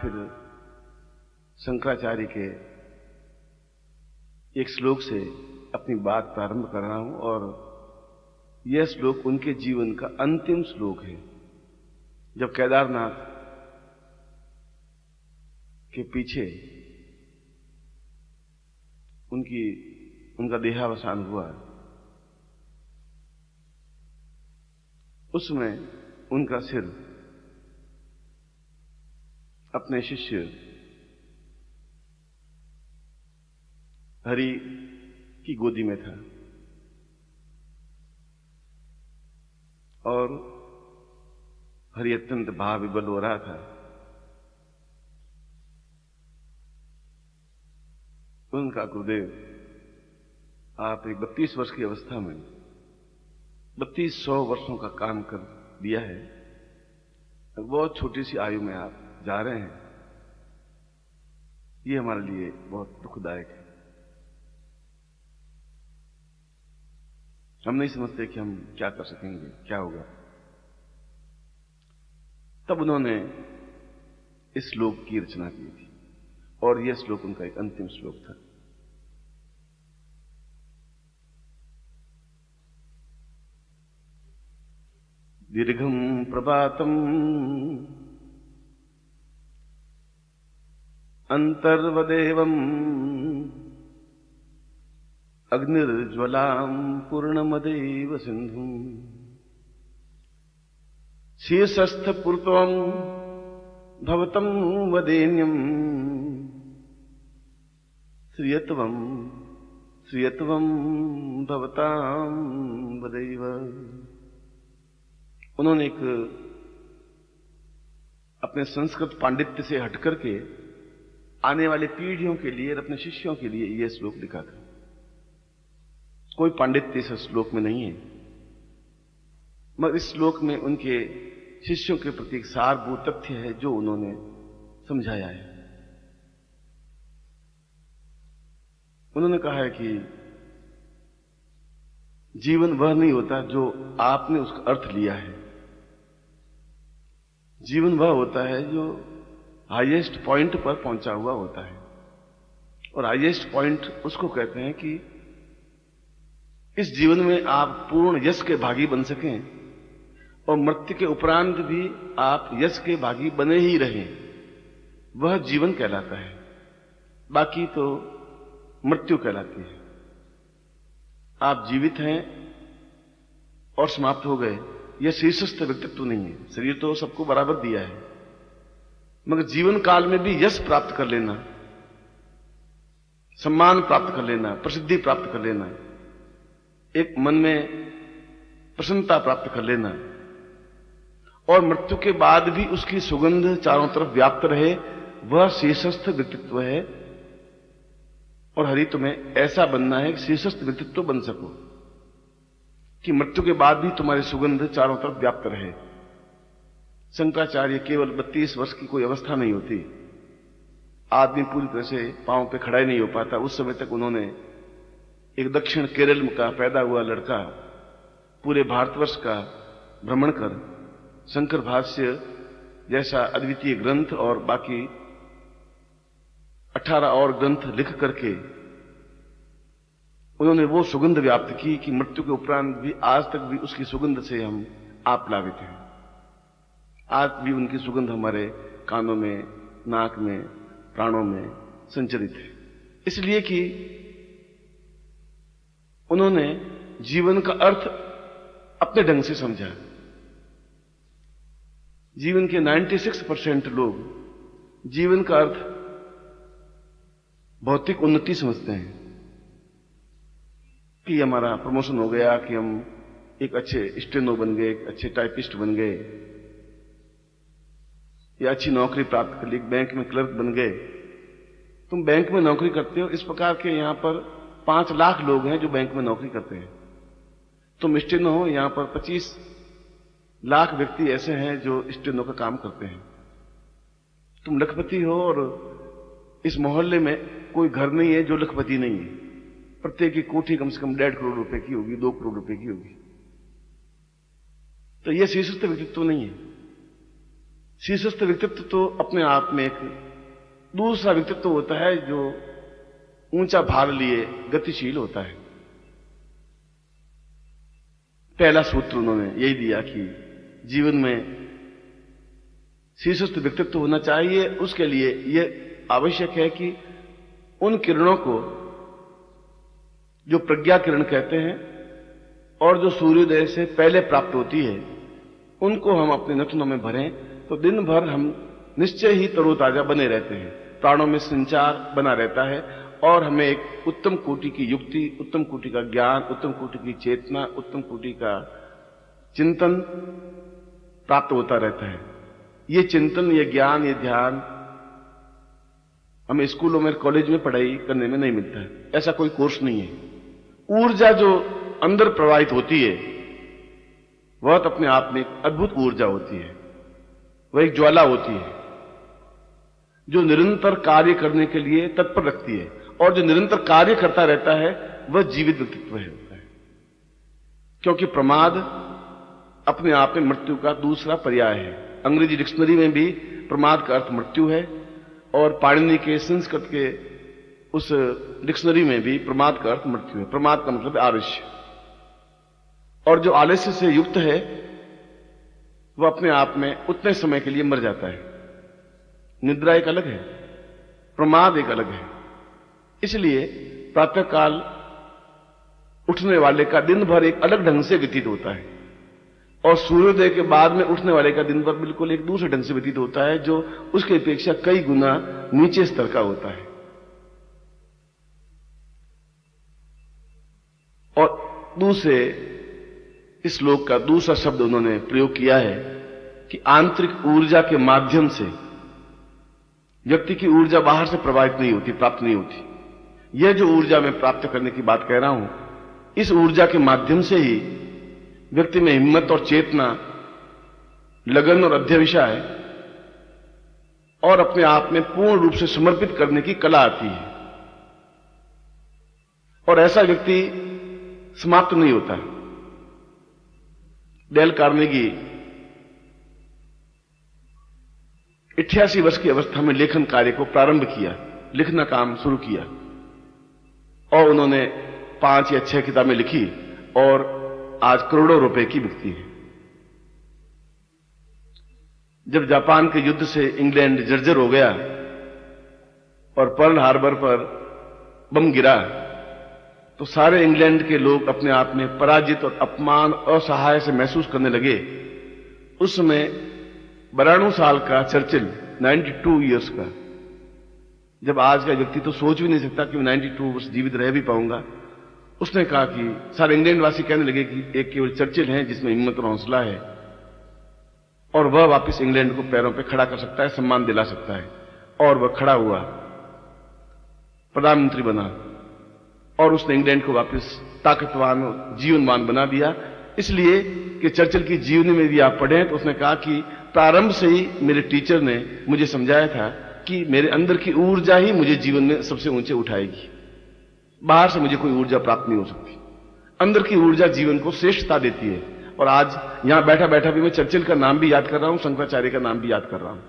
फिर शंकराचार्य के एक श्लोक से अपनी बात प्रारंभ कर रहा हूं और यह श्लोक उनके जीवन का अंतिम श्लोक है। जब केदारनाथ के पीछे उनका देहावसान हुआ, उसमें उनका सिर अपने शिष्य हरि की गोदी में था और हरि अत्यंत भाव विवल हो रहा था। उनका गुरुदेव, आप एक 32 वर्ष की अवस्था में 3200 वर्षों का काम कर दिया है, बहुत छोटी सी आयु में आप जा रहे हैं, ये हमारे लिए बहुत दुखदायक है। हम नहीं समझते कि हम क्या कर सकेंगे, क्या होगा। तब उन्होंने इस श्लोक की रचना की थी और यह श्लोक उनका एक अंतिम श्लोक था। दीर्घम प्रभातम अंतर्वदेवम अग्निर्ज्वलां पूर्णमदेव सिंधुम शीर्षस्थपूर्वं भवतं वदेन्यं श्रियत्वं भवतां वदैव। उन्होंने एक अपने संस्कृत पांडित्य से हटकर के आने वाली पीढ़ियों के लिए और अपने शिष्यों के लिए यह श्लोक लिखा था। कोई पांडित्य इस श्लोक में नहीं है, मगर इस श्लोक में उनके शिष्यों के प्रति एक सारभूत तथ्य है जो उन्होंने समझाया है। उन्होंने कहा है कि जीवन वह नहीं होता जो आपने उसका अर्थ लिया है, जीवन वह होता है जो हाईएस्ट पॉइंट पर पहुंचा हुआ होता है। और हाईएस्ट पॉइंट उसको कहते हैं कि इस जीवन में आप पूर्ण यश के भागी बन सकें और मृत्यु के उपरांत भी आप यश के भागी बने ही रहें, वह जीवन कहलाता है। बाकी तो मृत्यु कहलाती है। आप जीवित हैं और समाप्त हो गए, यह शीर्षस्थ व्यक्तित्व नहीं है। शरीर तो सबको बराबर दिया है, मगर जीवन काल में भी यश प्राप्त कर लेना, सम्मान प्राप्त कर लेना, प्रसिद्धि प्राप्त कर लेना, एक मन में प्रसन्नता प्राप्त कर लेना और मृत्यु के बाद भी उसकी सुगंध चारों तरफ व्याप्त रहे, वह शीर्षस्थ व्यक्तित्व है। और हरि तुम्हें ऐसा बनना है कि शीर्षस्थ व्यक्तित्व बन सको कि मृत्यु के बाद भी तुम्हारी सुगंध चारों तरफ व्याप्त रहे। शंकराचार्य केवल 32 वर्ष की कोई अवस्था नहीं होती, आदमी पूरी तरह से पांव पे खड़ा ही नहीं हो पाता। उस समय तक उन्होंने एक दक्षिण केरल का पैदा हुआ लड़का पूरे भारतवर्ष का भ्रमण कर शंकर भाष्य जैसा अद्वितीय ग्रंथ और बाकी 18 और ग्रंथ लिख करके उन्होंने वो सुगंध व्याप्त की कि मृत्यु के उपरांत भी आज तक भी उसकी सुगंध से हम आप्लावित हैं। आज भी उनकी सुगंध हमारे कानों में, नाक में, प्राणों में संचरित है। इसलिए कि उन्होंने जीवन का अर्थ अपने ढंग से समझा। जीवन के 96% लोग जीवन का अर्थ भौतिक उन्नति समझते हैं कि हमारा प्रमोशन हो गया, कि हम एक अच्छे स्टेनो बन गए, एक अच्छे टाइपिस्ट बन गए, या अच्छी नौकरी प्राप्त कर ली, बैंक में क्लर्क बन गए। तुम बैंक में नौकरी करते हो, इस प्रकार के यहां पर 5 लाख लोग हैं जो बैंक में नौकरी करते हैं। तुम स्टेनो हो, यहां पर 25 लाख व्यक्ति ऐसे हैं जो स्टेनो का काम करते हैं। तुम लखपति हो और इस मोहल्ले में कोई घर नहीं है जो लखपति नहीं है। प्रत्येक की कोठी कम से कम 1.5 करोड़ रुपए की होगी, 2 करोड़ रुपए की होगी। तो यह शीर्षस्थ व्यक्तित्व नहीं है। शीर्षस्थ व्यक्तित्व तो अपने आप में एक दूसरा व्यक्तित्व होता है जो ऊंचा भार लिए गतिशील होता है। पहला सूत्र उन्होंने यही दिया कि जीवन में शीर्षस्थ व्यक्तित्व होना चाहिए। उसके लिए यह आवश्यक है कि उन किरणों को जो प्रज्ञा किरण कहते हैं और जो सूर्योदय से पहले प्राप्त होती है, उनको हम अपने नथनों में भरें तो दिन भर हम निश्चय ही तरोताजा बने रहते हैं, प्राणों में संचार बना रहता है और हमें एक उत्तम कोटि की युक्ति, उत्तम कोटि का ज्ञान, उत्तम कोटि की चेतना, उत्तम कोटि का चिंतन प्राप्त होता रहता है। ये चिंतन, ये ज्ञान, ये ध्यान हमें स्कूलों में, कॉलेज में पढ़ाई करने में नहीं मिलता है। ऐसा कोई कोर्स नहीं है। ऊर्जा जो अंदर प्रवाहित होती है वह तो अपने आप में एक अद्भुत ऊर्जा होती है। वह एक ज्वाला होती है जो निरंतर कार्य करने के लिए तत्पर रखती है, और जो निरंतर कार्य करता रहता है वह जीवित व्यक्तित्व होता है। क्योंकि प्रमाद अपने आप में मृत्यु का दूसरा पर्याय है। अंग्रेजी डिक्शनरी में भी प्रमाद का अर्थ मृत्यु है और पाणिनि के संस्कृत के उस डिक्शनरी में भी प्रमाद का अर्थ मृत्यु है। प्रमाद का मतलब आलस्य, और जो आलस्य से युक्त है वह अपने आप में उतने समय के लिए मर जाता है। निद्रा एक अलग है, प्रमाद एक अलग है। इसलिए प्रातःकाल उठने वाले का दिन भर एक अलग ढंग से व्यतीत होता है और सूर्योदय के बाद में उठने वाले का दिन भर बिल्कुल एक दूसरे ढंग से व्यतीत होता है, जो उसकी अपेक्षा कई गुना नीचे स्तर का होता है। और दूसरे इस श्लोक का दूसरा शब्द उन्होंने प्रयोग किया है कि आंतरिक ऊर्जा के माध्यम से व्यक्ति की ऊर्जा बाहर से प्रभावित नहीं होती, प्राप्त नहीं होती। यह जो ऊर्जा मैं प्राप्त करने की बात कह रहा हूं, इस ऊर्जा के माध्यम से ही व्यक्ति में हिम्मत और चेतना, लगन और अध्यवसाय और अपने आप में पूर्ण रूप से समर्पित करने की कला आती है। और ऐसा व्यक्ति समाप्त नहीं होता। डेल कार्नेगी 88 वर्ष की अवस्था में लेखन कार्य को प्रारंभ किया, लिखना काम शुरू किया और उन्होंने 5 या 6 किताबें लिखी और आज करोड़ों रुपए की बिकती है। जब जापान के युद्ध से इंग्लैंड जर्जर हो गया और पर्ल हार्बर पर बम गिरा तो सारे इंग्लैंड के लोग अपने आप में पराजित और अपमान, असहाय से महसूस करने लगे। उस समय 92 साल का चर्चिल, 92 इयर्स का, जब आज का व्यक्ति तो सोच भी नहीं सकता कि मैं 92 वर्ष जीवित रह भी पाऊंगा, उसने कहा कि सारे इंग्लैंड वासी कहने लगे कि एक केवल चर्चिल है जिसमें हिम्मत और हौसला है और वह वापस इंग्लैंड को पैरों पर खड़ा कर सकता है, सम्मान दिला सकता है। और वह खड़ा हुआ, प्रधानमंत्री बना और उसने इंग्लैंड को वापस ताकतवान और जीवनवान बना दिया। इसलिए कि चर्चिल की जीवनी में भी आप पढ़ें तो उसने कहा कि प्रारंभ से ही मेरे टीचर ने मुझे समझाया था कि मेरे अंदर की ऊर्जा ही मुझे जीवन में सबसे ऊंचे उठाएगी। बाहर से मुझे कोई ऊर्जा प्राप्त नहीं हो सकती। अंदर की ऊर्जा जीवन को श्रेष्ठता देती है। और आज यहां बैठा बैठा भी मैं चर्चिल का नाम भी याद कर रहा हूं, शंकराचार्य का नाम भी याद कर रहा हूं।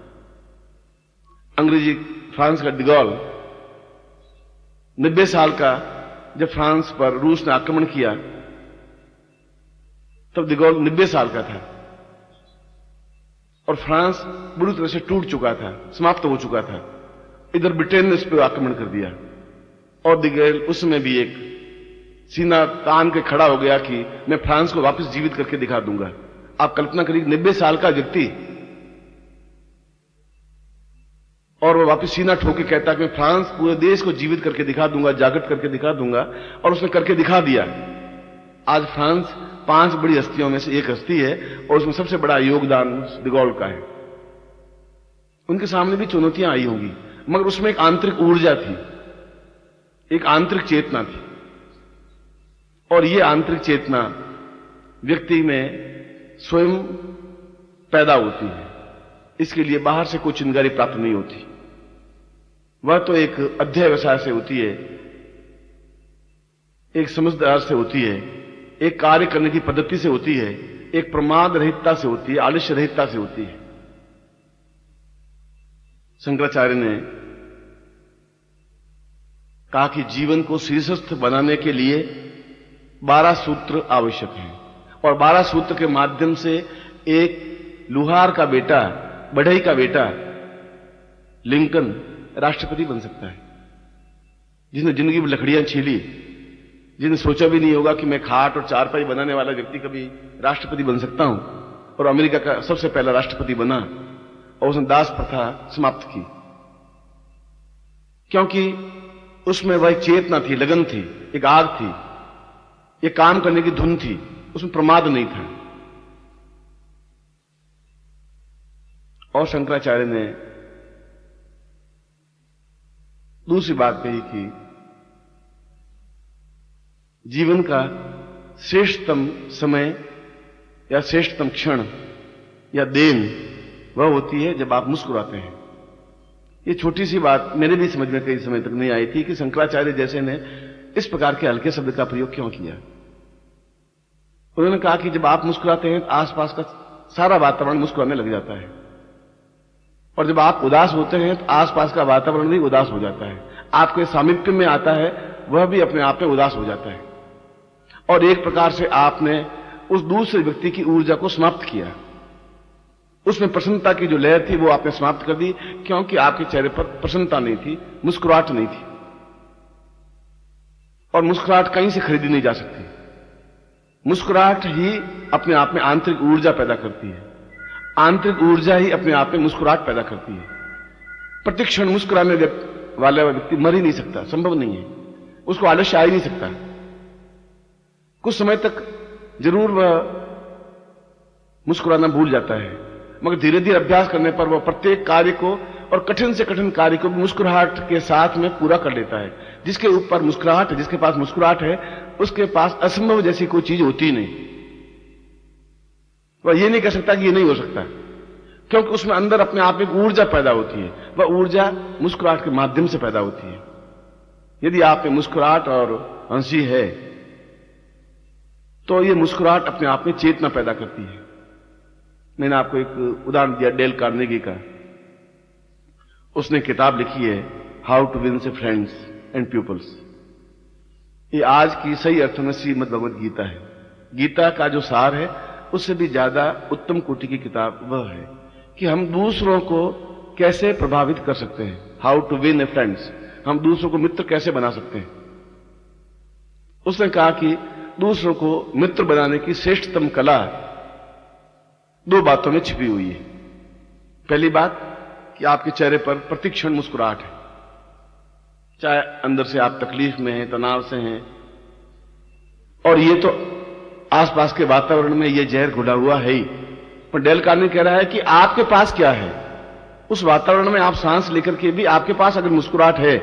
अंग्रेजी फ्रांस का डिगॉल 90 साल का जब फ्रांस पर रूस ने आक्रमण किया तब डिगॉल 90 साल का था और फ्रांस बुरी तरह से टूट चुका था, समाप्त हो चुका था। इधर ब्रिटेन ने इस पर आक्रमण कर दिया और डिगॉल उसमें भी एक सीना तान के खड़ा हो गया कि मैं फ्रांस को वापस जीवित करके दिखा दूंगा। आप कल्पना करिए 90 साल का व्यक्ति और वह वापस सीना ठोक के कहता कि मैं फ्रांस पूरे देश को जीवित करके दिखा दूंगा, जागृत करके दिखा दूंगा, और उसने करके दिखा दिया। आज फ्रांस 5 बड़ी हस्तियों में से एक हस्ती है और उसमें सबसे बड़ा योगदान डिगॉल का है। उनके सामने भी चुनौतियां आई होंगी मगर उसमें एक आंतरिक ऊर्जा थी, एक आंतरिक चेतना थी और यह आंतरिक चेतना व्यक्ति में स्वयं पैदा होती है। इसके लिए बाहर से कोई चिंगारी प्राप्त नहीं होती। वह तो एक अध्यवसाय से होती है, एक समझदार से होती है, एक कार्य करने की पद्धति से होती है, एक प्रमाद रहितता से होती है, आलस्य रहितता से होती है। शंकराचार्य ने कहा कि जीवन को शीर्षस्थ बनाने के लिए 12 सूत्र आवश्यक हैं और 12 सूत्र के माध्यम से एक लुहार का बेटा, बढ़ई का बेटा लिंकन राष्ट्रपति बन सकता है, जिसने जिंदगी में लकड़ियां छीली, जिसने सोचा भी नहीं होगा कि मैं खाट और चारपाई बनाने वाला व्यक्ति कभी राष्ट्रपति बन सकता हूं, और अमेरिका का सबसे पहला राष्ट्रपति बना और उसने दास प्रथा समाप्त की, क्योंकि उसमें वह एक चेतना थी, लगन थी, एक आग थी, एक काम करने की धुन थी, उसमें प्रमाद नहीं था। और शंकराचार्य ने दूसरी बात कही कि जीवन का श्रेष्ठतम समय या श्रेष्ठतम क्षण या देन वह होती है जब आप मुस्कुराते हैं। ये छोटी सी बात मेरे भी समझ में कई समय तक नहीं आई थी कि शंकराचार्य जैसे ने इस प्रकार के हल्के शब्द का प्रयोग क्यों किया। उन्होंने कहा कि जब आप मुस्कुराते हैं तो आसपास का सारा वातावरण मुस्कुराने लग जाता है, और जब आप उदास होते हैं तो आसपास का वातावरण भी उदास हो जाता है, आपके सामीप्य में आता है, वह भी अपने आप में उदास हो जाता है, और एक प्रकार से आपने उस दूसरे व्यक्ति की ऊर्जा को समाप्त किया। उसमें प्रसन्नता की जो लहर थी वो आपने समाप्त कर दी, क्योंकि आपके चेहरे पर प्रसन्नता नहीं थी, मुस्कुराहट नहीं थी, और मुस्कुराहट कहीं से खरीदी नहीं जा सकती। मुस्कुराहट ही अपने आप में आंतरिक ऊर्जा पैदा करती है, आंतरिक ऊर्जा ही अपने आप में मुस्कुराहट पैदा करती है। प्रतिक्षण मुस्कुराने वाला व्यक्ति मर ही नहीं सकता, संभव नहीं है, उसको आलस्य आ ही नहीं सकता। कुछ समय तक जरूर वह मुस्कुराना भूल जाता है, मगर धीरे धीरे अभ्यास करने पर वह प्रत्येक कार्य को और कठिन से कठिन कार्य को मुस्कुराहट के साथ में पूरा कर लेता है। जिसके ऊपर मुस्कुराहट है, जिसके पास मुस्कुराहट है, उसके पास असंभव जैसी कोई चीज होती नहीं। वह ये नहीं कह सकता कि ये नहीं हो सकता, क्योंकि उसमें अंदर अपने आप एक ऊर्जा पैदा होती है। वह ऊर्जा मुस्कुराहट के माध्यम से पैदा होती है। यदि आप में मुस्कुराहट और हंसी है तो ये मुस्कुराहट अपने आप में चेतना पैदा करती है। मैंने आपको एक उदाहरण दिया डेल कार्नेगी का। उसने किताब लिखी है हाउ टू विन से फ्रेंड्स एंड पीपल्स। ये आज की सही अर्थ में श्रीमद् भगवद गीता है। गीता का जो सार है उससे भी ज्यादा उत्तम कोटि की किताब वह है कि हम दूसरों को कैसे प्रभावित कर सकते हैं। How to win a friends, हम दूसरों को मित्र कैसे बना सकते हैं। उसने कहा कि दूसरों को मित्र बनाने की श्रेष्ठतम कला 2 बातों में छिपी हुई है। पहली बात कि आपके चेहरे पर प्रतिक्षण मुस्कुराहट है, चाहे अंदर से आप तकलीफ में हैं, तनाव से हैं, और ये तो आसपास के वातावरण में ये जहर घुला हुआ है ही। पर डेल कार्नेगी कह रहा है कि आपके पास क्या है, उस वातावरण में आप सांस लेकर के भी आपके पास अगर मुस्कुराहट है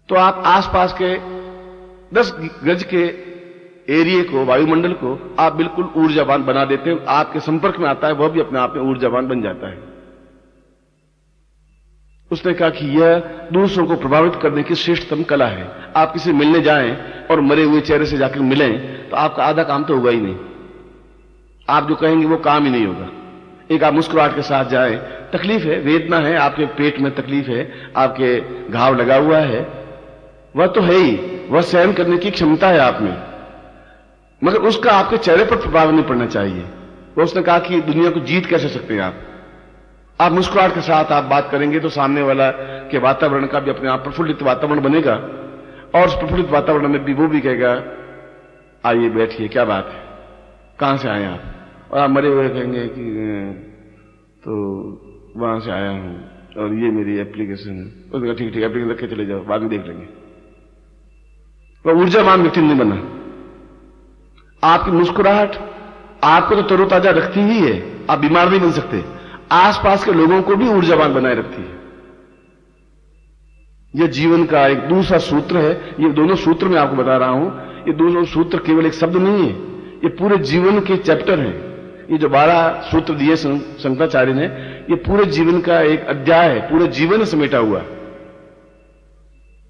तो आप आसपास के 10 गज के एरिया को, वायुमंडल को आप बिल्कुल ऊर्जावान बना देते हैं। आपके संपर्क में आता है, वह भी अपने आप में ऊर्जावान बन जाता है। उसने कहा कि यह दूसरों को प्रभावित करने की श्रेष्ठतम कला है। आप किसी मिलने जाएं और मरे हुए चेहरे से जाकर मिलें तो आपका आधा काम तो होगा ही नहीं। आप जो कहेंगे वो काम ही नहीं होगा। एक आप मुस्कुराहट के साथ जाएं, तकलीफ है, वेदना है, आपके पेट में तकलीफ है, आपके घाव लगा हुआ है, वह तो है ही, वह सहन करने की क्षमता है आप में, मगर उसका आपके चेहरे पर प्रभाव नहीं पड़ना चाहिए। वो उसने कहा कि दुनिया को जीत कैसे सकते हैं आप मुस्कुराहट के साथ आप बात करेंगे तो सामने वाला के वातावरण का भी अपने आप प्रफुल्लित वातावरण बनेगा, और उस प्रफुल्लित वातावरण में भी वो भी कहेगा आइए बैठिए, क्या बात है, कहां से आए आप, और आप मरे हुए कहेंगे कि तो वहां से आया हूं और ये मेरी एप्लीकेशन है। उसने कहा ठीक ठीक एप्लीकेशन रख के चले जाओ, बाद में देख लेंगे। वह ऊर्जावान व्यक्ति नहीं बना। आपकी मुस्कुराहट आपको तो तरोताजा रखती ही है, आप बीमार नहीं बन सकते, आसपास के लोगों को भी ऊर्जावान बनाए रखती है। यह जीवन का एक दूसरा सूत्र है। ये दोनों सूत्र मैं आपको बता रहा हूं, ये दोनों सूत्र केवल एक शब्द नहीं है, ये पूरे जीवन के चैप्टर हैं। ये जो 12 सूत्र दिए शंकराचार्य ने, ये पूरे जीवन का एक अध्याय है, पूरे जीवन समेटा हुआ।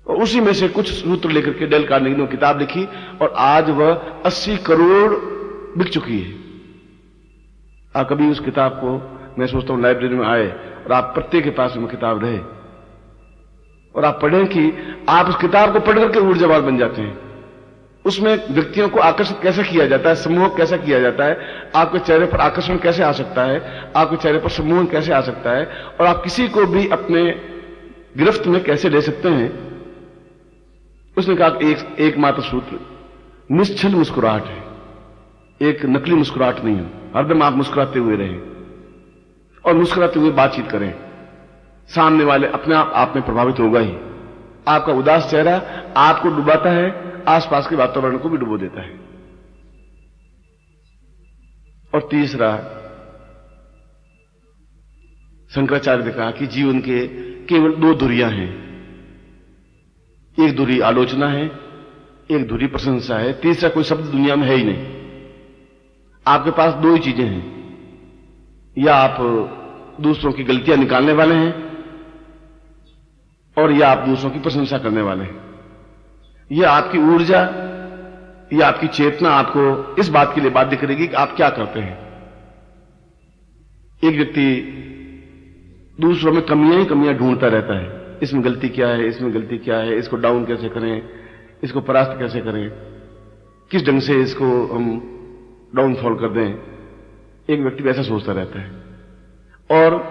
और उसी में से कुछ सूत्र लेकर के डेल कार्नेगी ने किताब लिखी, और आज वह 80 करोड़ बिक चुकी है। आप कभी उस किताब को, मैं सोचता हूं, लाइब्रेरी में आए और आप प्रत्येक के पास में किताब रहे और आप पढ़ें कि आप उस किताब को पढ़ करके ऊर्जावान बन जाते हैं। उसमें व्यक्तियों को आकर्षित कैसे किया जाता है, सम्मोहक कैसे किया जाता है, आपके चेहरे पर आकर्षण कैसे आ सकता है, आपके चेहरे पर सम्मोहन कैसे आ सकता है, और आप किसी को भी अपने गिरफ्त में कैसे ले सकते हैं। उसने कहा एकमात्र सूत्र निश्चल मुस्कुराहट है, एक नकली मुस्कुराहट नहीं है। हरदम आप मुस्कुराते हुए रहें और मुस्कुराते हुए बातचीत करें। सामने वाले अपने आप में प्रभावित होगा ही। आपका उदास चेहरा आपको डुबाता है, आसपास के वातावरण को भी डुबो देता है। और तीसरा, शंकराचार्य ने कहा कि जीवन के केवल 2 धुरियां हैं। एक धुरी आलोचना है, एक धुरी प्रशंसा है, तीसरा कोई शब्द दुनिया में है ही नहीं। आपके पास 2 ही चीजें हैं, या आप दूसरों की गलतियां निकालने वाले हैं और या आप दूसरों की प्रशंसा करने वाले हैं। यह आपकी ऊर्जा, यह आपकी चेतना आपको इस बात के लिए बाध्य करेगी कि आप क्या करते हैं। एक व्यक्ति दूसरों में कमियां ही कमियां ढूंढता रहता है, इसमें गलती क्या है, इसमें गलती क्या है, इसको डाउन कैसे करें, इसको परास्त कैसे करें, किस ढंग से इसको हम डाउनफॉल कर दें। एक व्यक्ति ऐसा सोचता रहता है और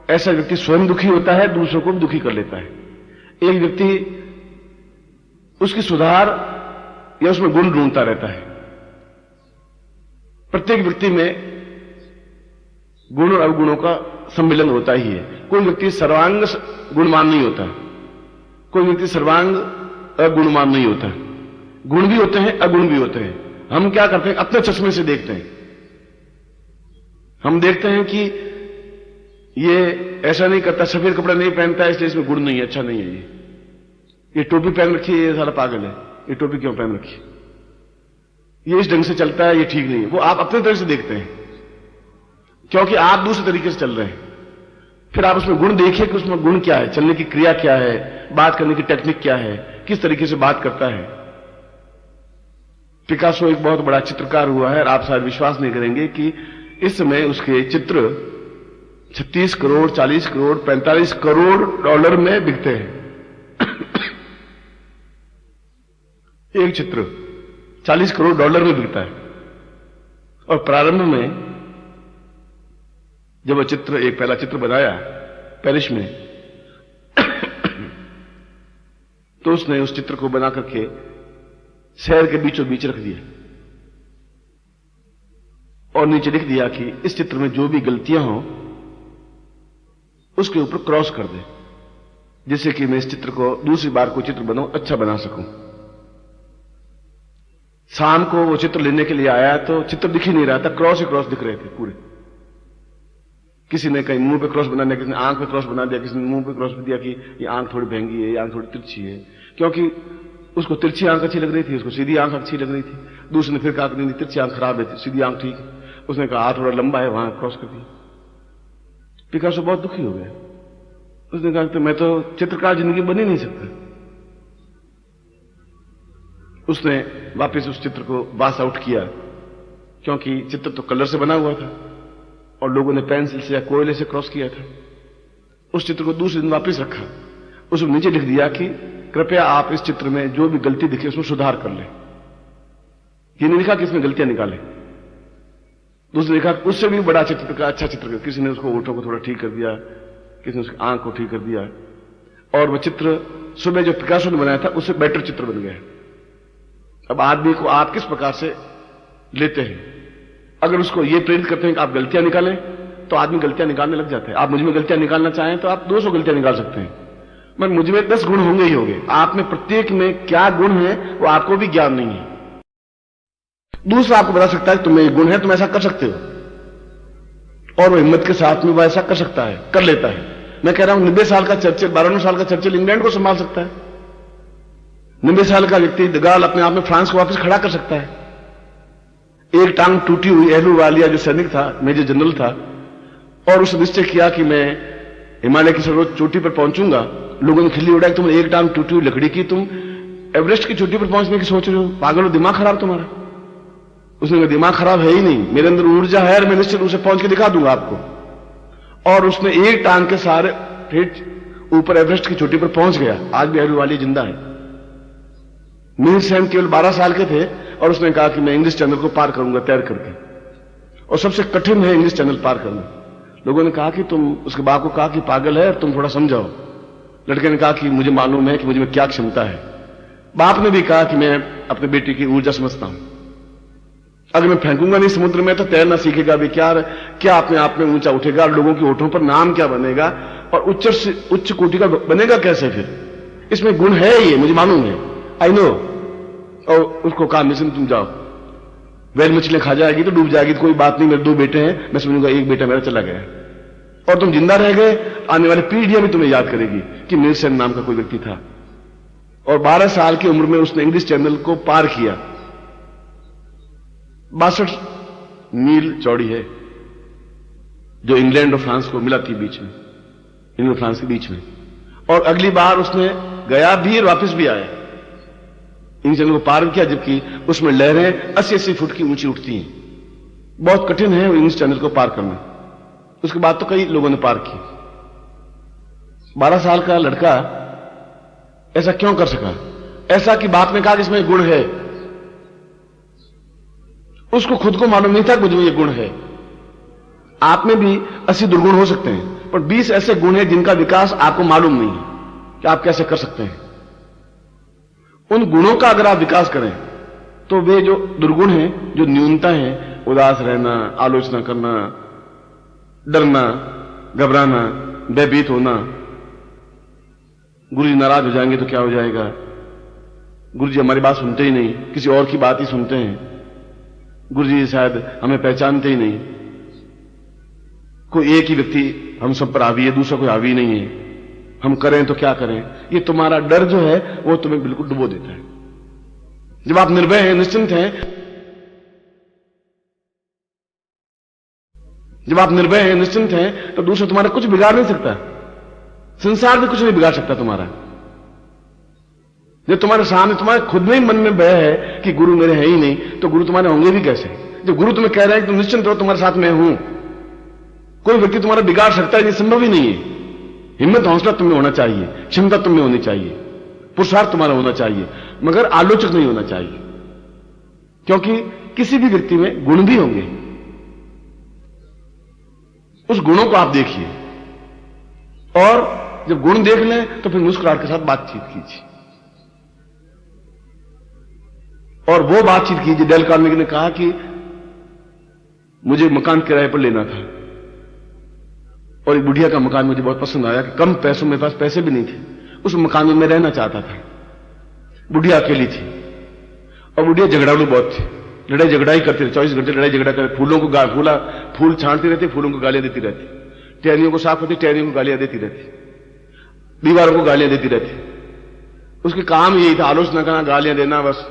ऐसा व्यक्ति स्वयं दुखी होता है, दूसरों को भी दुखी कर लेता है। एक व्यक्ति उसकी सुधार या उसमें गुण ढूंढता रहता है। प्रत्येक व्यक्ति में गुण और अवगुणों का सम्मिलन होता ही है। कोई व्यक्ति सर्वांग गुणवान नहीं होता, कोई व्यक्ति सर्वांग अगुणवान नहीं होता। गुण भी होते हैं, अगुण भी होते हैं। हम क्या करते हैं, अपने चश्मे से देखते हैं। हम देखते हैं कि ये ऐसा नहीं करता, सफेद कपड़ा नहीं पहनता है इसलिए इसमें गुण नहीं है, अच्छा नहीं है। ये टोपी पहन रखी है, ये सारा पागल है, ये टोपी क्यों पहन रखी है, ये इस ढंग से चलता है, ये ठीक नहीं है। वो आप अपने तरह से देखते हैं क्योंकि आप दूसरे तरीके से चल रहे हैं। फिर आप उसमें गुण देखिए कि उसमें गुण क्या है, चलने की क्रिया क्या है, बात करने की टेक्निक क्या है, किस तरीके से बात करता है। पिकासो एक बहुत बड़ा चित्रकार हुआ है और आप शायद विश्वास नहीं करेंगे कि इस समय उसके चित्र 36 करोड़, 40 करोड़, 45 करोड़ डॉलर में बिकते हैं। एक चित्र 40 करोड़ डॉलर में बिकता है। और प्रारंभ में जब वह चित्र, एक पहला चित्र बनाया पेरिस में, तो उसने उस चित्र को बना करके शहर के बीचों बीच रख दिया और नीचे लिख दिया कि इस चित्र में जो भी गलतियां हो उसके ऊपर क्रॉस कर दे, जिससे कि मैं इस चित्र को दूसरी बार कोई चित्र बनाऊं, अच्छा बना सकूं। शाम को वो चित्र लेने के लिए आया तो चित्र दिख ही नहीं रहा था, क्रॉस ही क्रॉस दिख रहे थे पूरे। किसी ने कहीं मुंह पे क्रॉस बना दिया, किसी ने आंख पे क्रॉस बना दिया, किसी ने मुंह पे क्रॉस दिया कि ये आंख थोड़ी भैंगी है, ये आंख थोड़ी तिरछी है, क्योंकि उसको तिरछी आंख अच्छी लग रही थी, उसको सीधी आंख अच्छी लग रही थी। दूसरे ने फिर कहा नहीं, तिरछी आंख खराब है, सीधी आंख ठीक है। उसने कहा हाथ थोड़ा लंबा है, वहां क्रॉस कर दिया। पिकासो बहुत दुखी हो गया। उसने कहा तो मैं तो चित्रकार जिंदगी बन ही नहीं सकता। उसने वापस उस चित्र को वाश आउट किया, क्योंकि चित्र तो कलर से बना हुआ था और लोगों ने पेंसिल से या कोयले से क्रॉस किया था। उस चित्र को दूसरे दिन वापस रखा, उसमें नीचे लिख दिया कि कृपया आप इस चित्र में जो भी गलती दिखे उसमें सुधार कर लें। ये नहीं लिखा कि इसमें गलतियां निकालें। दूसरे लिखा उससे भी बड़ा चित्र का अच्छा चित्र, किसी ने उसको ओठों को थोड़ा ठीक कर दिया, किसी ने उसकी आंख को ठीक कर दिया, और वह चित्र सुबह जो पिकासो ने बनाया था उससे बेटर चित्र बन गया। अब आदमी को आप किस प्रकार से लेते हैं, अगर उसको ये प्रेरित करते हैं कि आप गलतियां निकालें तो आदमी गलतियां निकालने लग जाते हैं। आप मुझ में गलतियां निकालना चाहें तो आप 200 गलतियां निकाल सकते हैं, मगर मुझ में 10 गुण होंगे ही होंगे। आप में प्रत्येक में क्या गुण है वो आपको भी ज्ञान नहीं है। दूसरा आपको बता सकता है तुम्हें ये गुण है, तुम ऐसा कर सकते हो, और वो हिम्मत के साथ में वो ऐसा कर सकता है, कर लेता है। मैं कह रहा हूं 90 साल का चर्चिल, 92 साल का चर्चिल इंग्लैंड को संभाल सकता है। 90 साल का व्यक्ति दगाल अपने आप में फ्रांस को वापस खड़ा कर सकता है। एक टांग टूटी हुई एहलूवालिया जो सैनिक था, मेजर जनरल था, और उसने निश्चय किया कि मैं हिमालय की सर्वोच्च चोटी पर पहुंचूंगा। लोगों ने खिल्ली उड़ाई, तुम एक टांग टूटी हुई लकड़ी की, तुम एवरेस्ट की चोटी पर पहुंचने की सोच रहे हो, पागल हो, दिमाग खराब तुम्हारा। उसने कहा दिमाग खराब है ही नहीं, मेरे अंदर ऊर्जा है और मैं निश्चित रूप से पहुंच के दिखा दूंगा आपको। और उसने एक टांग के सहारे फिर ऊपर एवरेस्ट की चोटी पर पहुंच गया। आज भी अहलुवालिया जिंदा है। मीर सेन केवल 12 साल के थे और उसने कहा कि मैं इंग्लिश चैनल को पार करूंगा तैर करके, और सबसे कठिन है इंग्लिश चैनल पार करना। लोगों ने कहा कि तुम, उसके बाप को कहा कि पागल है, तुम थोड़ा समझाओ। लड़के ने कहा कि मुझे मालूम है कि मुझे में क्या क्षमता है। बाप ने भी कहा कि मैं अपने बेटे की ऊर्जा समझता हूं, अगर मैं फेंकूंगा नहीं समुद्र में तो तैरना सीखेगा भी क्या अपने आप में ऊंचा उठेगा, लोगों की होठों पर नाम क्या बनेगा, और उच्च कोटि का बनेगा कैसे? फिर इसमें गुण है, ये मुझे मालूम है, आई नो। और उसको कहा मिशन तुम जाओ, वेल मछलियां खा जाएगी तो डूब जाएगी तो कोई बात नहीं, मेरे 2 बेटे हैं, मैं समझूंगा एक बेटा मेरा चला गया और तुम जिंदा रह गए, आने वाली पीढ़ियां भी तुम्हें याद करेगी कि मीर सेन नाम का कोई व्यक्ति था। और 12 साल की उम्र में उसने इंग्लिश चैनल को पार किया। 62 मील चौड़ी है, जो इंग्लैंड और फ्रांस को मिला थी बीच में, इंग्लैंड और फ्रांस के बीच में। और अगली बार उसने गया भी और वापस भी आया, इंग्लिश चैनल को पार किया, जबकि उसमें लहरें 80-80 फुट की ऊंची उठती हैं। बहुत कठिन है इंग्लिश चैनल को पार करना। उसके बाद तो कई लोगों ने पार की। 12 साल का लड़का ऐसा क्यों कर सका? ऐसा कि बाप ने कहा कि इसमें गुण है। उसको खुद को मालूम नहीं था कि मुझे ये गुण है। आप में भी 80 दुर्गुण हो सकते हैं, पर 20 ऐसे गुण हैं जिनका विकास आपको मालूम नहीं है कि आप कैसे कर सकते हैं। उन गुणों का अगर आप विकास करें तो वे जो दुर्गुण हैं, जो न्यूनता है, उदास रहना, आलोचना करना, डरना, घबराना, भयभीत होना, गुरु जी नाराज हो जाएंगे तो क्या हो जाएगा, गुरु जी हमारी बात सुनते ही नहीं, किसी और की बात ही सुनते हैं, गुरु जी शायद हमें पहचानते ही नहीं, कोई एक ही व्यक्ति हम सब पर हावी है, दूसरा कोई हावी नहीं है, हम करें तो क्या करें। ये तुम्हारा डर जो है वो तुम्हें बिल्कुल डुबो देता है। जब आप निर्भय हैं, निश्चिंत हैं, जब आप निर्भय हैं, निश्चिंत हैं, तो दूसरा तुम्हारा कुछ बिगाड़ नहीं सकता। संसार में कुछ नहीं बिगाड़ सकता तुम्हारा। जब तुम्हारे सामने, तुम्हारे खुद में ही मन में भय है कि गुरु मेरे हैं ही नहीं, तो गुरु तुम्हारे होंगे भी कैसे? जब गुरु तुम्हें कह रहे हैं कि तुम निश्चिंत रहो, तुम्हारे साथ मैं हूं, कोई व्यक्ति तुम्हारा बिगाड़ सकता है? ये संभव ही नहीं है। हिम्मत, हौसला तुम्हें होना चाहिए, क्षमता तुम्हें होनी चाहिए, पुरुषार्थ तुम्हारा होना चाहिए, मगर आलोचक नहीं होना चाहिए, क्योंकि किसी भी व्यक्ति में गुण भी होंगे। उस गुणों को आप देखिए, और जब गुण देख लें तो फिर मुस्कुराहट के साथ बातचीत कीजिए। और वो बातचीत कीजिए। डेल कार्नेगी ने कहा कि मुझे मकान किराए पर लेना था, और एक बुढ़िया का मकान मुझे बहुत पसंद आया कि कम पैसों, मेरे पास पैसे भी नहीं थे, उस मकान में मैं रहना चाहता था। बुढ़िया अकेली थी और बुढ़िया झगड़ालू बहुत थी, लड़ाई झगड़ा ही करती रहती, 24 घंटे लड़ाई झगड़ा करती, फूलों को फूल छांटती रहती, फूलों को गालियां देती रहती, टहनियों को साफ करती, टहनियों को गालियां देती रहती, दीवारों को गालियां देती रहती। उसके काम यही था, आलोचना करना, गालियां देना, बस।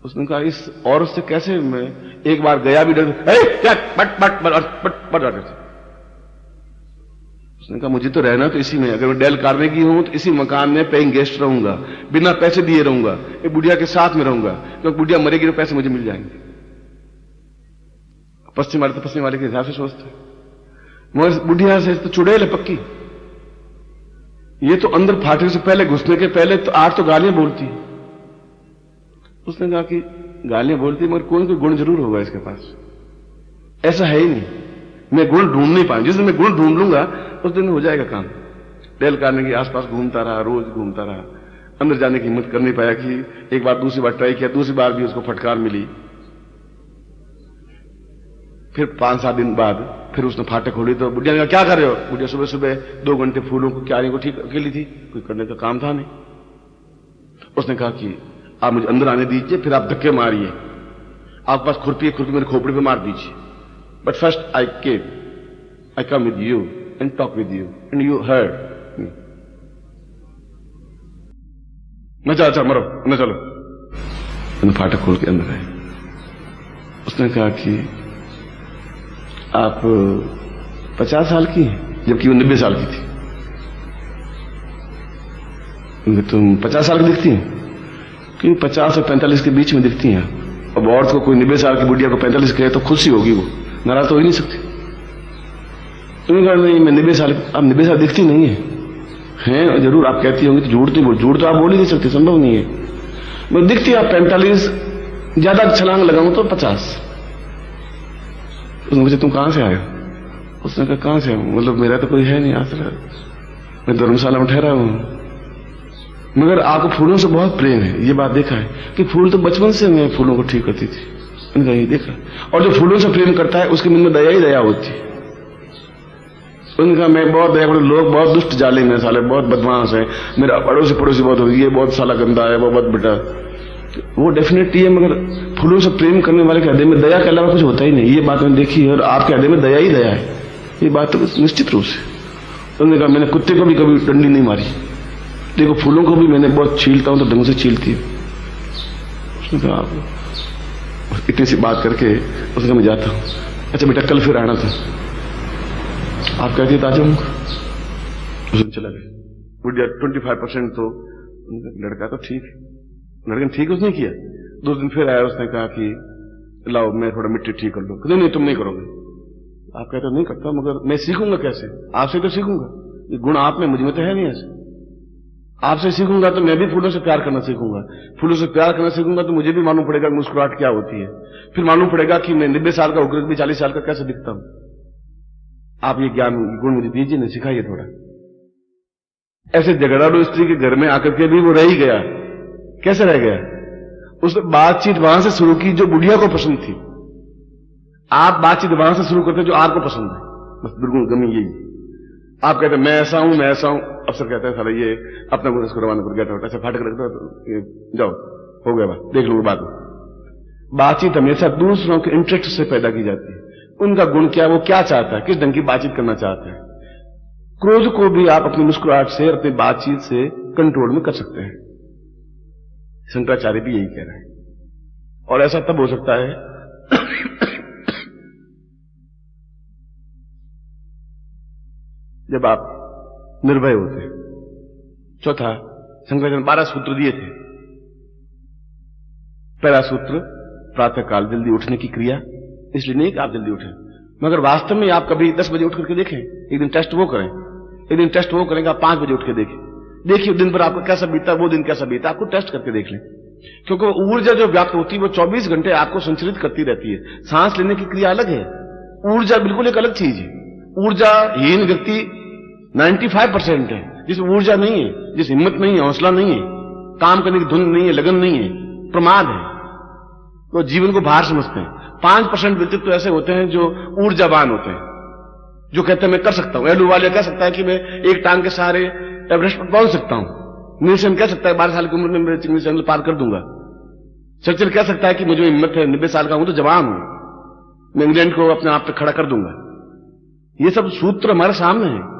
उसने कहा इस औरत से कैसे मैं, एक बार गया भी डर, उसने कहा मुझे तो रहना तो इसी में, अगर मैं डेल कार्नेगी हूं तो इसी मकान में पेइंग गेस्ट रहूंगा, बिना पैसे दिए रहूंगा, एक बुढ़िया के साथ में रहूंगा, क्योंकि बुढ़िया मरेगी तो पैसे मुझे मिल जाएंगे। पश्चिम वाले तो पश्चिम वाले के हिसाब से सोचते, मगर बुढ़िया से तो चुड़ैल है पक्की। ये तो अंदर फाटक से पहले, घुसने के पहले तो 8 तो गालियां बोलती। उसने कहा कि गालियां बोलती मगर कोई कोई गुण जरूर होगा इसके पास। ऐसा है ही नहीं, मैं गुण ढूंढ नहीं पाऊंगा। जिस दिन मैं गुण ढूंढ लूंगा उस दिन हो जाएगा काम। डेल कार्नेगी के आसपास घूमता रहा, रोज घूमता रहा, अंदर जाने की हिम्मत कर नहीं पाया कि एक बार, दूसरी बार ट्राई किया, दूसरी बार भी उसको फटकार मिली। फिर 5-7 दिन बाद फिर उसने फाटक खोली तो बुढ़िया ने कहा क्या कर रहे हो? बुढ़िया सुबह सुबह 2 घंटे फूलों को, क्यारियों को ठीक अकेली थी, कोई करने का काम था नहीं। उसने कहा कि आप मुझे अंदर आने दीजिए, फिर आप धक्के मारिए, आपके पास खुरपी है, खुरपी मेरे खोपड़े पे मार दीजिए, but first I come with you and talk with you and you heard me. न चलो, अच्छा मरो, न चलो। फाटक खोल के अंदर आए। उसने कहा कि आप 50 साल की हैं, जबकि वो 90 साल की थी। तुम 50 साल की दिखती हैं? क्योंकि 50 और 45 के बीच में दिखती हैं। अब औरत को कोई 90 साल की बुढ़िया को 45 कहे तो खुशी होगी, वो नाराज तो हो ही नहीं सकती। उन्होंने कहा नहीं, मैं 90 साल, आप 90 साल दिखती नहीं है जरूर आप कहती होंगी, तो झूठ तो आप बोल ही नहीं सकते, संभव नहीं है। मैं दिखती आप 45, ज्यादा छलांग लगाऊं तो 50। उसने मुझे तुम कहां से आए? उसने कहा कहां से आऊं, मतलब मेरा तो कोई है नहीं आसरा, मैं धर्मशाला में ठहरा हूं, मगर आपको फूलों से बहुत प्रेम है, ये बात देखा है कि फूल तो बचपन से मैं फूलों को ठीक करती थी, उनका ये देखा। और जो फूलों से प्रेम करता है उसके मन में दया ही दया होती है। उनका मैं बहुत दया, लोग बहुत दुष्ट जाले में साले, बहुत बदमाश है, मेरा पड़ोसी बहुत हो, ये बहुत साला गंदा है, वो बहुत बेटा, वो डेफिनेटली है, मगर फूलों से प्रेम करने वाले के हृदय में दया के अलावा कुछ होता ही नहीं, ये बात मैंने देखी है। और आपके हृदय में दया ही दया है, ये बात तो निश्चित रूप से। उन्होंने कहा मैंने कुत्ते को भी कभी डंडी नहीं मारी, देखो फूलों को भी मैंने बहुत छीलता हूं तो ढंग से छीलती हूं। उसने कहा आप इतनी सी बात करके उसने कहा मैं जाता हूं। अच्छा बेटा कल फिर आना था, आप कहती तो आ जाऊंगा। उसने चला गया। बुढ़िया 25% तो लड़का तो ठीक है, लड़के ने ठीक उसने किया। 2 दिन फिर आया, उसने कहा कि लाओ मैं थोड़ा मिट्टी ठीक कर लूं। नहीं नहीं तुम नहीं करोगे। आप कहते नहीं करता, मगर मैं सीखूंगा कैसे? आपसे तो सीखूंगा, ये गुण आप में, मुझ में तो है नहीं ऐसे। आपसे सीखूंगा तो मैं भी फूलों से प्यार करना सीखूंगा, फूलों से प्यार करना सीखूंगा तो मुझे भी मालूम पड़ेगा मुस्कुराहट क्या होती है, फिर मालूम पड़ेगा कि मैं 90 साल का होकर भी 40 साल का कैसे दिखता हूं। आप ये ज्ञान गुण मुझे दीजिए ना, सिखाइए थोड़ा। ऐसे झगड़ालू स्त्री के घर में आकर के भी वो रह ही गया। कैसे रह गया? उसने बातचीत वहां से शुरू की जो बुढ़िया को पसंद थी। आप बातचीत वहां से शुरू करते जो आपको पसंद है, बस बिल्कुल गमी यही। आप कहते मैं ऐसा हूं, मैं ऐसा हूं, अफसर कहता है साला ये अपना गुण इसको रवाना कर गया, ऐसा फाटक रखता है, जाओ हो गया बात, देख लूंगा बाद में। बातचीत हमेशा दूसरों के इंटरेस्ट से पैदा की जाती है। उनका गुण क्या, वो क्या चाहता है, किस ढंग की बातचीत करना चाहता है। क्रोध को भी आप अपनी मुस्कुराहट से, अपनी बातचीत से कंट्रोल में कर सकते हैं। शंकराचार्य भी यही कह रहे हैं। और ऐसा तब हो सकता है जब आप निर्भय होते हैं। चौथा, शंकराचार्य ने 12 सूत्र दिए थे। पहला सूत्र प्रातः काल जल्दी उठने की क्रिया, इसलिए नहीं कि आप जल्दी उठें, मगर वास्तव में आप कभी 10 बजे उठ करके देखें। एक दिन टेस्ट वो करें, एक दिन टेस्ट वो करेंगे, आप 5 बजे उठ के देखें, देखिए दिन भर आपको कैसा बीता, वो दिन कैसा बीता, आपको टेस्ट करके देख लें। क्योंकि ऊर्जा जो व्याप्त होती है वो 24 घंटे आपको संचरित करती रहती है। सांस लेने की क्रिया अलग है, ऊर्जा बिल्कुल एक अलग चीज है। ऊर्जाहीन व्यक्ति 95% है, जिसमें ऊर्जा नहीं है, जिस हिम्मत नहीं है, हौसला नहीं है, काम करने की धुन नहीं है, लगन नहीं है, प्रमाद है, तो जीवन को भार समझते हैं। 5% व्यक्तित्व ऐसे होते हैं जो ऊर्जावान होते हैं, जो कहते हैं मैं कर सकता हूं। एलू वाले कह सकता है कि मैं एक टांग के सहारे एवरेस्ट पर पहुंच सकता हूं। नीलसन कह सकता है 12 साल की उम्र में मैं चिंगली चैनल पार कर दूंगा। चर्चिल कह सकता है कि मुझे हिम्मत है, 90 साल का हूं तो जवान हूं, मैं इंग्लैंड को अपने आप पे खड़ा कर दूंगा। ये सब सूत्र हमारे सामने है।